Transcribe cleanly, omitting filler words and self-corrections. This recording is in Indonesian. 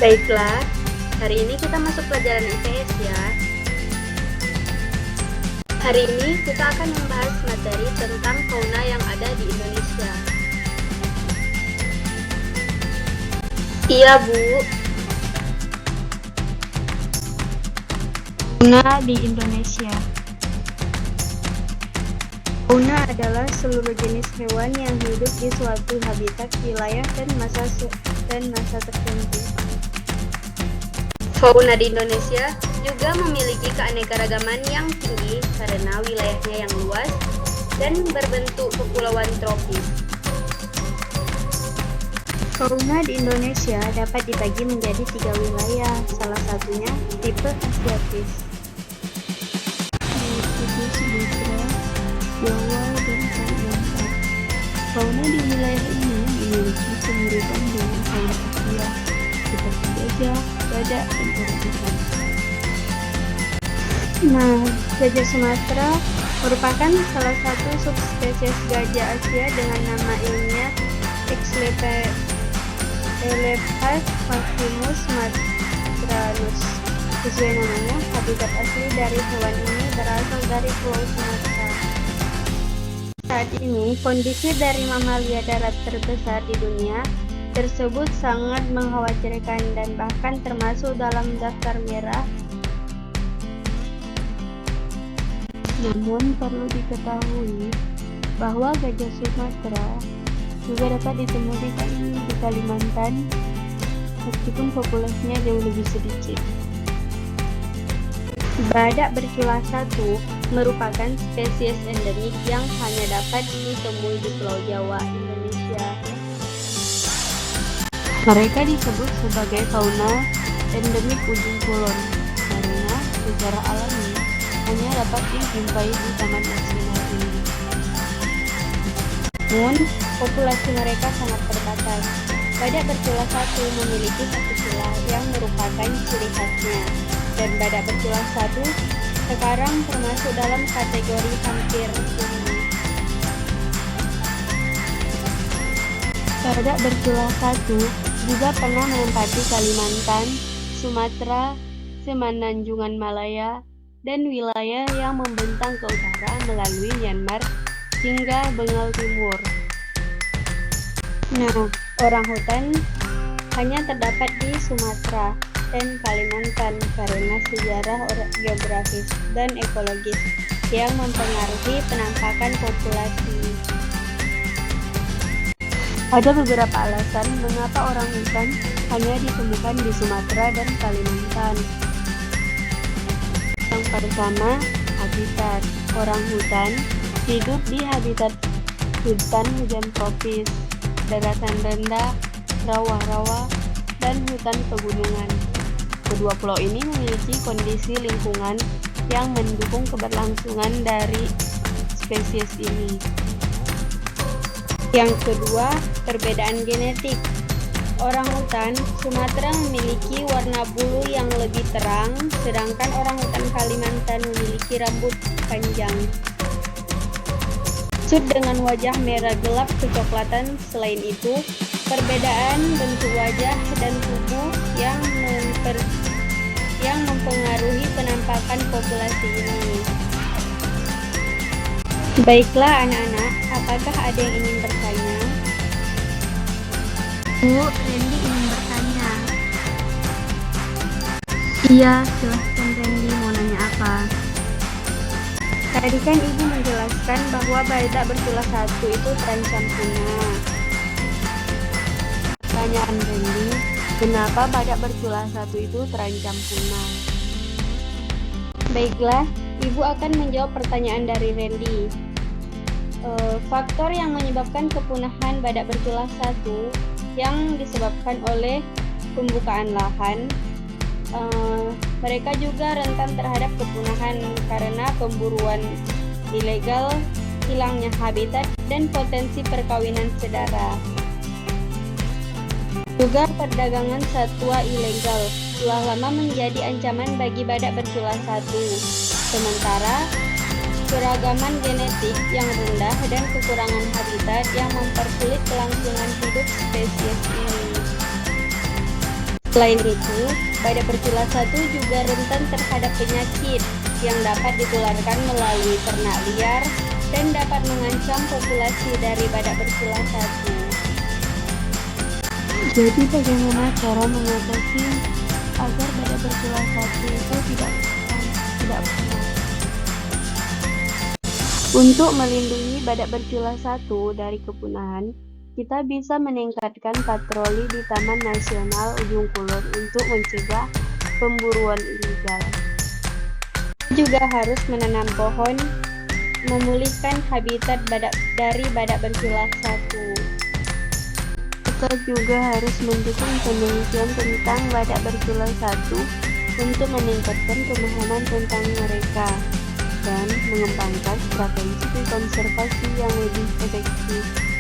Baiklah, hari ini kita masuk pelajaran IPS ya. Hari ini kita akan membahas materi tentang fauna yang ada di Indonesia. Iya, Bu. Fauna di Indonesia. Fauna adalah seluruh jenis hewan yang hidup di suatu habitat, wilayah, dan masa tertentu. Fauna di Indonesia juga memiliki keanekaragaman yang tinggi karena wilayahnya yang luas dan berbentuk kepulauan tropis. Fauna di Indonesia dapat dibagi menjadi 3 wilayah, salah satunya tipe Asiatis, yaitu Sumatera, Jawa, dan Kalimantan. Fauna di wilayah ini memiliki kemiripan dengan fauna Asia, seperti gajah, badak, dan orangutan. Gajah Sumatera merupakan salah satu subspesies gajah Asia dengan nama ilmiah Elaphas maximus sumatranus. Sesuai namanya, habitat asli dari hewan ini berasal dari Pulau Sumatera. Saat ini, kondisi dari mamalia darat terbesar di dunia tersebut sangat mengkhawatirkan dan bahkan termasuk dalam daftar merah. Namun perlu diketahui bahwa gajah Sumatera juga dapat ditemukan di Kalimantan, meskipun populasinya jauh lebih sedikit. Badak bercula 1 merupakan spesies endemik yang hanya dapat ditemui di Pulau Jawa, Indonesia. Mereka disebut sebagai fauna endemik ujung kulon karena secara alami hanya dapat dijumpai di taman nasional ini. Namun, populasi mereka sangat terbatas. Badak bercula 1 memiliki 1 cula yang merupakan ciri khasnya, dan badak bercula 1 sekarang termasuk dalam kategori hampir punah. Badak bercula 1 juga pernah menempati Kalimantan, Sumatera, Semenanjungan Malaya, dan wilayah yang membentang ke utara melalui Myanmar hingga Bengal Timur. Orangutan hanya terdapat di Sumatera dan Kalimantan karena sejarah geografis dan ekologis yang mempengaruhi penampakan populasi. Ada beberapa alasan mengapa orangutan hanya ditemukan di Sumatera dan Kalimantan. Yang pertama, habitat. Orangutan hidup di habitat hutan hujan tropis, daratan rendah, rawa-rawa, dan hutan pegunungan. Kedua pulau ini memiliki kondisi lingkungan yang mendukung keberlangsungan dari spesies ini. Yang kedua, perbedaan genetik. Orangutan Sumatera memiliki warna bulu yang lebih terang, sedangkan orangutan Kalimantan memiliki rambut panjang dengan wajah merah gelap kecoklatan. Selain itu, perbedaan bentuk wajah dan tubuh yang mempengaruhi penampakan populasi ini. Baiklah anak-anak, apakah ada yang ingin bertanya? Bu, Randy ingin bertanya. Iya, silahkan Randy, mau nanya apa? Tadi kan Ibu menjelaskan bahwa badak bercula 1 itu terancam punah. Pertanyaan Randy, kenapa badak bercula 1 itu terancam punah? Baiklah, Ibu akan menjawab pertanyaan dari Randy. Faktor yang menyebabkan kepunahan badak bercula 1 yang disebabkan oleh pembukaan lahan. Mereka juga rentan terhadap kepunahan karena pemburuan ilegal, hilangnya habitat, dan potensi perkawinan sedara. Juga perdagangan satwa ilegal telah lama menjadi ancaman bagi badak bercula 1. Sementara keragaman genetik yang rendah dan kekurangan habitat yang mempersulit kelangsungan hidup spesies ini. Selain itu, badak bercula satu juga rentan terhadap penyakit yang dapat ditularkan melalui ternak liar dan dapat mengancam populasi dari badak bercula satu. Jadi bagaimana cara mengatasi agar badak bercula satu itu tidak punah? Untuk melindungi badak bercula satu dari kepunahan, kita bisa meningkatkan patroli di Taman Nasional Ujung Kulon untuk mencegah pemburuan ilegal. Kita juga harus menanam pohon, memulihkan habitat dari badak bercula satu. Kita juga harus mendukung penelitian tentang badak bercula satu untuk meningkatkan pemahaman tentang mereka dan mengembangkan strategi konservasi yang lebih efektif.